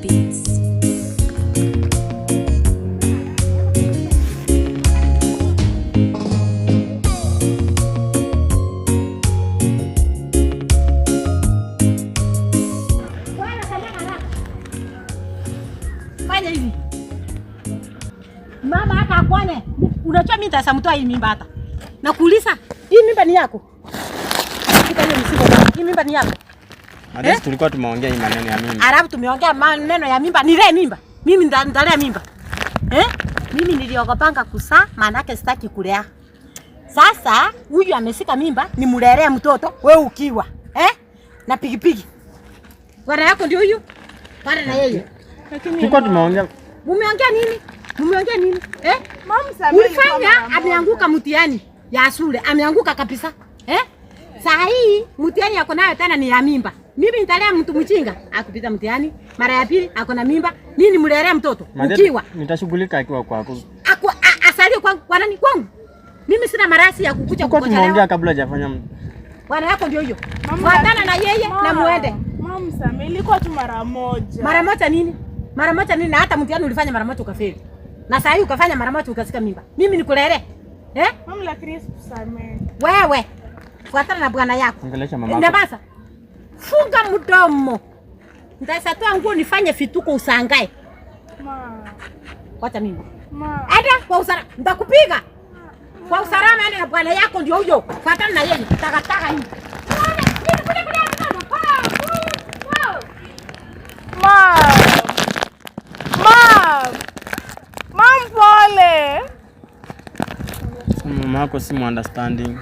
Beats. Fanya hivi. Mama hata akwane. Unajua mimi nitasamtoa hii mimba hata. Nakuuliza, hii mimba ni yako? Kita hiyo msigo. Hii mimba ni yako? Madesi tulikuwa tumeongea hii maneno ya mimba. Alafu tumeongea maneno ya mimba. Nilee mimba. Mimi nitalea mimba. Mimi niliogopanga kusaa, maana yake sitaki kulea. Sasa huyu amesika mimba, nimlelee mtoto wewe ukiwa. Na pigipigi. Bwana yako ndio huyu? Bwana na yeye. Tulikuwa tumeongea. Mumeongea nini? Mumeongea nini? Mama Samia ulifanya ameanguka mtihani ya shule. Ameanguka kabisa. Saa hii mtihani yako nayo tena ni ya mimba. Mimi nitalea mtu mchinga akupita mtihani, mara ya pili ako na mimba. Nini mlelea mtoto ukiwa? Nitashughulika akiwa kwako. Asali kwa nani kwangu? Mimi sina marasi ya kukuja kukocha. Tumeongea kabla hajafanya. Bwana yako ndio hiyo. Fuatana na yeye na muende. Mama Samia ilikuwa tu mara moja. Mara moja nini? Mara moja nini? Na hata mtihani ulifanya mara moja ukafeli. Na saa hii ukafanya mara moja ukasika mimba. Mimi nikulele. Mama la Kristo Samia. Wewe fuatana na bwana yako. Ongelesha mama. Ndabasa. Funga mdomo. Ndasatoa nguo nifanye fituko usangae. Wacha mimi. Ada kwa usalama. Nitakupiga. Kwa usalama ende na bwana yako ndio huyo. Fuatana na yeye. Takataka hii. Mom pole. Mama yako si understanding.